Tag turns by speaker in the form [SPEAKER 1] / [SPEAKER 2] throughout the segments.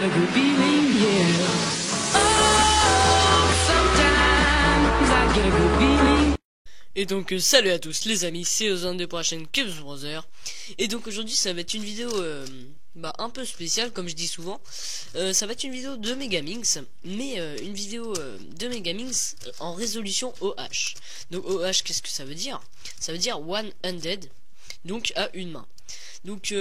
[SPEAKER 1] a good feeling, yeah. Oh, sometimes I get a good feeling.
[SPEAKER 2] Et donc salut à tous les amis, c'est Ozan de pour la chaîne Kebs Brother. Et donc aujourd'hui ça va être une vidéo un peu spéciale comme je dis souvent. Ça va être une vidéo de Megaminx, mais une vidéo de Megaminx en résolution OH. Donc OH, qu'est-ce que ça veut dire? Ça veut dire One Handed, donc à une main. Donc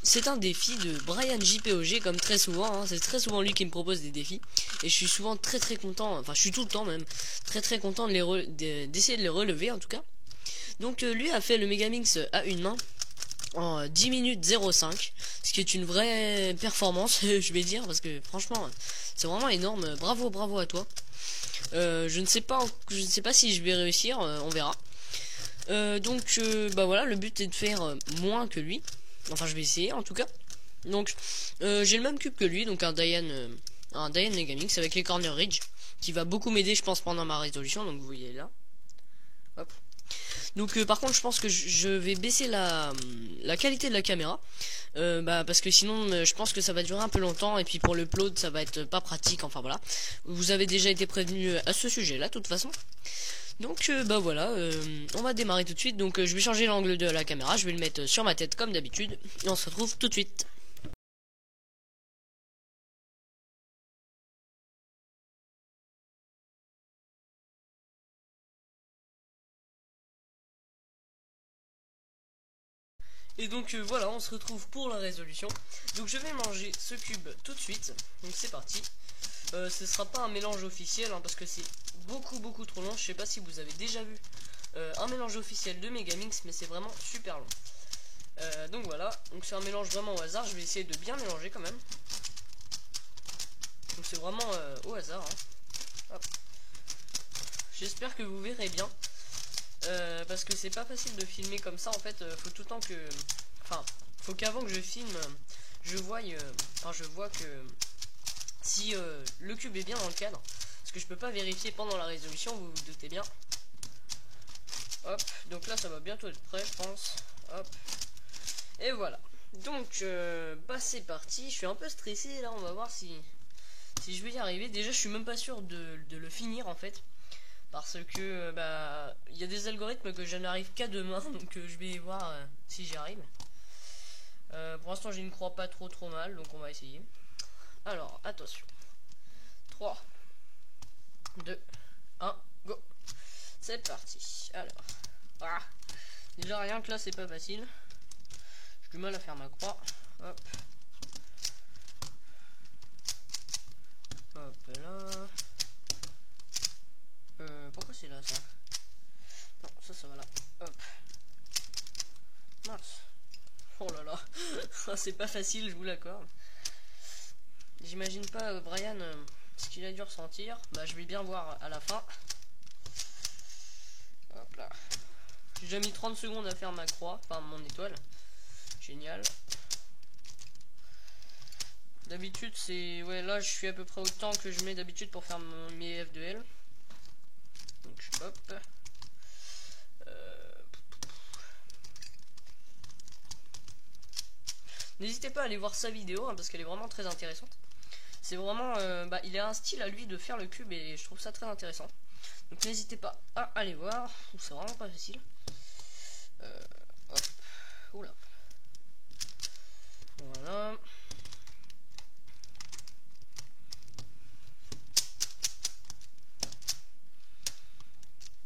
[SPEAKER 2] c'est un défi de Brian JPOG, comme très souvent, hein. C'est très souvent lui qui me propose des défis. Et je suis souvent très content, enfin je suis tout le temps même, très content d'essayer de les relever en tout cas. Donc lui a fait le Megaminx à une main en 10 minutes 05, ce qui est une vraie performance je vais dire, parce que franchement c'est vraiment énorme. Bravo à toi. Je ne sais pas si je vais réussir, on verra. Voilà, le but est de faire moins que lui. Enfin je vais essayer en tout cas. Donc j'ai le même cube que lui, donc un Diane Megaminx avec les Corner Ridge, qui va beaucoup m'aider je pense pendant ma résolution. Donc vous voyez là. Hop. Donc par contre je pense que je vais baisser la qualité de la caméra, parce que sinon je pense que ça va durer un peu longtemps, et puis pour le upload ça va être pas pratique. Enfin voilà, vous avez déjà été prévenu à ce sujet là de toute façon. Donc voilà, on va démarrer tout de suite. Donc je vais changer l'angle de la caméra, je vais le mettre sur ma tête comme d'habitude, et on se retrouve tout de suite. Et donc voilà, on se retrouve pour la résolution. Donc je vais manger ce cube tout de suite. Donc c'est parti. Ce sera pas un mélange officiel, hein, parce que c'est beaucoup trop long. Je sais pas si vous avez déjà vu un mélange officiel de Megaminx, mais c'est vraiment super long. Donc voilà, donc c'est un mélange vraiment au hasard. Je vais essayer de bien mélanger quand même. Donc c'est vraiment au hasard, hein. J'espère que vous verrez bien. Parce que c'est pas facile de filmer comme ça en fait. Faut tout le temps que, enfin, faut qu'avant que je filme, je vois que si le cube est bien dans le cadre, parce que je peux pas vérifier pendant la résolution, vous vous doutez bien. Hop, donc là ça va bientôt être prêt je pense. Hop, et voilà. Donc c'est parti. Je suis un peu stressé là, on va voir si je vais y arriver. Déjà je suis même pas sûr de le finir en fait, parce que il y a des algorithmes que je n'arrive qu'à demain, donc je vais voir si j'y arrive. Pour l'instant je ne crois pas trop mal, donc on va essayer. Alors attention, 3 2 1 go, c'est parti. Alors déjà rien que là c'est pas facile, j'ai du mal à faire ma croix. Hop là. Pourquoi c'est là ça? Non, ça va là. Hop. Mince. Oh là là. C'est pas facile, je vous l'accorde. J'imagine pas Brian ce qu'il a dû ressentir. Je vais bien voir à la fin. Hop là. J'ai déjà mis 30 secondes à faire ma croix, enfin mon étoile. Génial. D'habitude c'est... Ouais, là je suis à peu près autant que je mets d'habitude pour faire mes F2L. Donc hop. N'hésitez pas à aller voir sa vidéo, hein, parce qu'elle est vraiment très intéressante. C'est vraiment, il a un style à lui de faire le cube et je trouve ça très intéressant. Donc n'hésitez pas à aller voir. C'est vraiment pas facile. Hop. Oula. Voilà.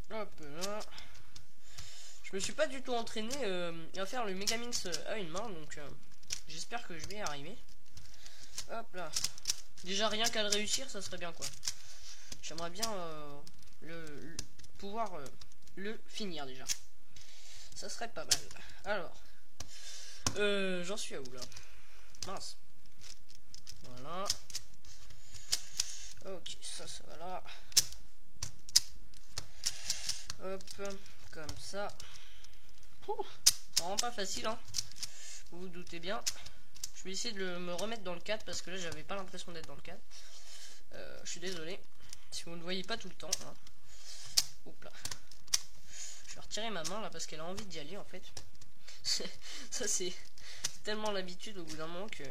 [SPEAKER 2] Hop là. Je me suis pas du tout entraîné à faire le Megaminx à une main, donc j'espère que je vais y arriver. Hop là. Déjà rien qu'à le réussir, ça serait bien quoi. J'aimerais bien pouvoir le finir déjà. Ça serait pas mal. Alors, j'en suis à où là? Mince. Voilà. Ok, ça va là. Hop, comme ça. Vraiment pas facile, hein. Vous vous doutez bien. Je vais essayer de me remettre dans le cadre, parce que là j'avais pas l'impression d'être dans le cadre. Je suis désolé si vous ne voyez pas tout le temps, hein. Hop là. Je vais retirer ma main là parce qu'elle a envie d'y aller en fait. Ça c'est tellement l'habitude au bout d'un moment que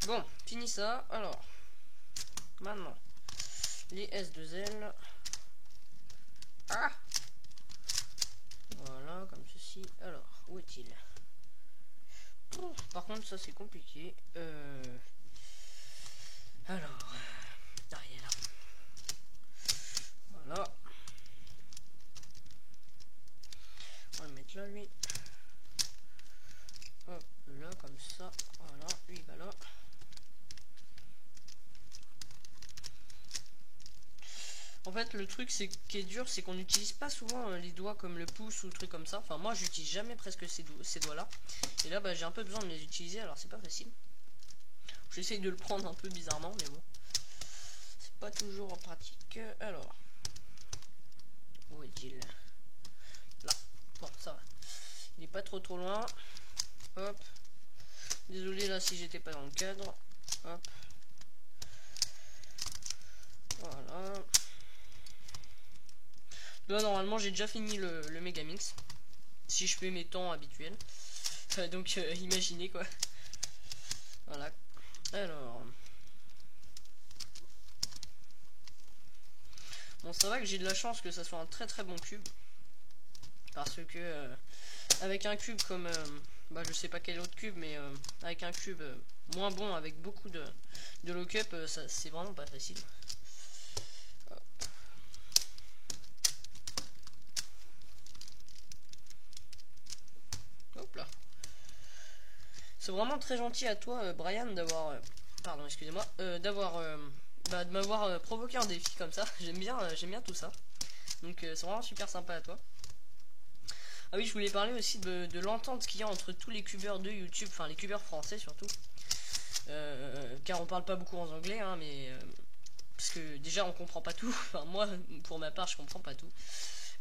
[SPEAKER 2] Bon, fini ça. Alors, maintenant, les S2L. Ah! Voilà, comme ceci. Alors, où est-il? Par contre, ça c'est compliqué. Alors, ah, il est là. Voilà. On va le mettre là, lui. Hop, là, comme ça. Voilà, lui, il va là. En fait, le truc qui est dur, c'est qu'on n'utilise pas souvent les doigts comme le pouce ou le truc comme ça. Enfin, moi, j'utilise jamais presque ces doigts-là. Et là, bah, j'ai un peu besoin de les utiliser, alors c'est pas facile. J'essaye de le prendre un peu bizarrement, mais bon. C'est pas toujours pratique. Alors. Où est-il? Là. Bon, ça va. Il est pas trop loin. Hop. Désolé là si j'étais pas dans le cadre. Hop. Voilà. Là normalement j'ai déjà fini le Megamix. Si je fais mes temps habituels. Donc imaginez quoi. Voilà. Alors. Bon, ça va que j'ai de la chance que ça soit un très très bon cube. Parce que avec un cube comme bah, je sais pas quel autre cube, mais avec un cube moins bon, avec beaucoup de lock-up, c'est vraiment pas facile. Hop. Hop là. C'est vraiment très gentil à toi, Brian, d'avoir pardon, excusez-moi, bah, de m'avoir provoqué un défi comme ça. J'aime bien tout ça. Donc c'est vraiment super sympa à toi. Ah oui, je voulais parler aussi de l'entente qu'il y a entre tous les cubeurs de YouTube, enfin les cubeurs français surtout. Car on parle pas beaucoup en anglais, hein, mais parce que déjà on comprend pas tout. Enfin moi, pour ma part, je comprends pas tout.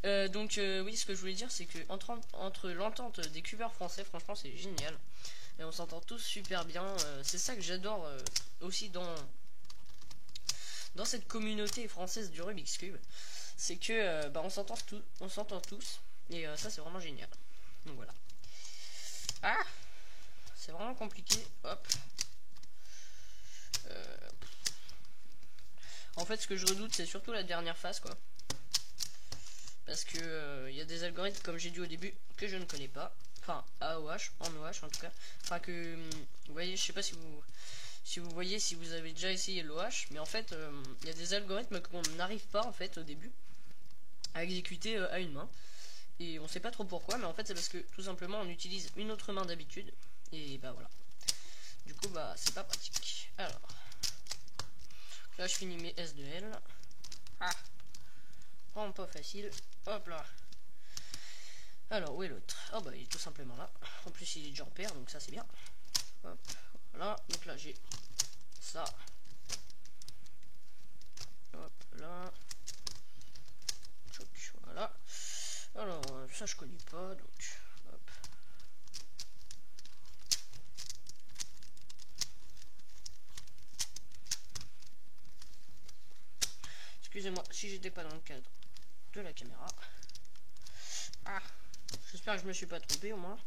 [SPEAKER 2] Donc oui, ce que je voulais dire, c'est que entre l'entente des cubeurs français, franchement, c'est génial. Et on s'entend tous super bien. C'est ça que j'adore aussi dans cette communauté française du Rubik's Cube, c'est que bah, on s'entend tous. Et ça c'est vraiment génial. Donc voilà. Ah, c'est vraiment compliqué. Hop. En fait, ce que je redoute, c'est surtout la dernière phase, quoi. Parce que y a des algorithmes, comme j'ai dit au début, que je ne connais pas. Enfin, AOH, en OH en tout cas. Enfin que, vous voyez, je sais pas si vous voyez, si vous avez déjà essayé l'OH, mais en fait, il y a des algorithmes qu'on n'arrive pas en fait au début à exécuter à une main. Et on sait pas trop pourquoi, mais en fait c'est parce que tout simplement on utilise une autre main d'habitude. Et bah voilà. Du coup bah c'est pas pratique. Alors. Là je finis mes S2L. Ah. Vraiment pas facile. Hop là. Alors où est l'autre? Oh bah il est tout simplement là. En plus il est déjà en paire, donc ça c'est bien. Hop. Voilà. Donc là j'ai ça. Hop là. Voilà. Alors, ça je connais pas, donc hop. Excusez-moi si j'étais pas dans le cadre de la caméra. Ah, j'espère que je me suis pas trompé au moins.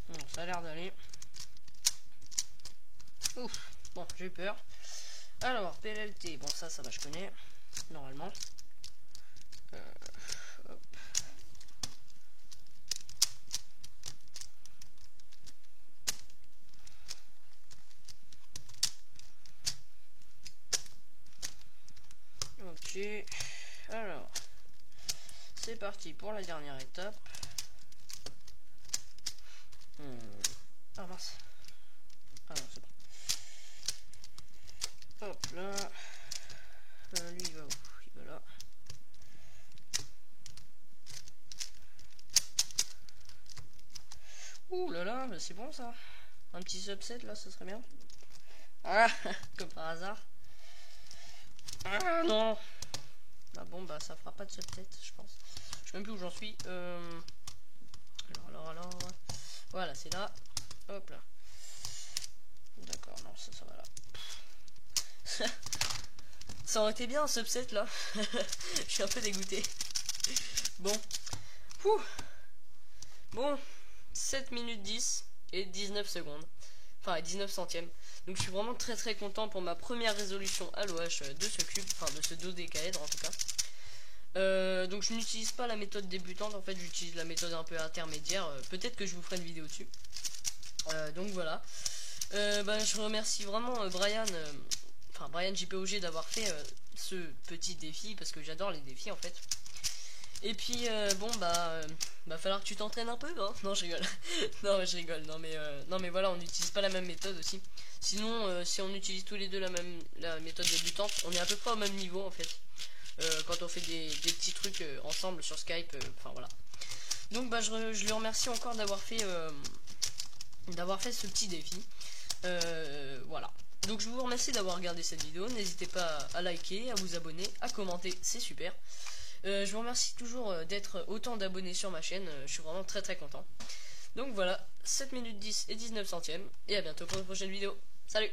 [SPEAKER 2] Bon, ça a l'air d'aller. Ouf, bon, j'ai eu peur. Alors, PLLT, bon ça va, je connais, normalement. Hop. Ok, alors, c'est parti pour la dernière étape. Ah mince. Ah non, c'est bon. Hop là. Lui il va où? Il va là. Ouh là là, c'est bon ça. Un petit subset là, ça serait bien. Ah, comme par hasard. Ah non. Bah bon, bah ça fera pas de subset, je pense. Je sais même plus où j'en suis. Alors. Voilà, c'est là. Hop là. D'accord, non, ça va là. Ça aurait été bien un subset là. Je suis un peu dégoûté. Bon. Ouh. Bon. 7 minutes 10 et 19 secondes. Enfin, et 19 centièmes. Donc je suis vraiment très content pour ma première résolution à l'OH de ce cube. Enfin, de ce dodécaèdre en tout cas. Donc je n'utilise pas la méthode débutante. En fait, j'utilise la méthode un peu intermédiaire. Peut-être que je vous ferai une vidéo dessus. Donc voilà. Je remercie vraiment Brian JPOG d'avoir fait ce petit défi parce que j'adore les défis en fait. Et puis falloir que tu t'entraînes un peu, hein. Non, je rigole. Non, je rigole. Non mais voilà, on n'utilise pas la même méthode aussi. Sinon, si on utilise tous les deux la méthode débutante, on est à peu près au même niveau en fait. Quand on fait des petits trucs ensemble sur Skype, enfin voilà. Donc je lui remercie encore d'avoir fait ce petit défi. Voilà. Donc je vous remercie d'avoir regardé cette vidéo. N'hésitez pas à liker, à vous abonner, à commenter, c'est super. Je vous remercie toujours d'être autant d'abonnés sur ma chaîne. Je suis vraiment très content. Donc voilà, 7 minutes 10 et 19 centièmes. Et à bientôt pour une prochaine vidéo. Salut!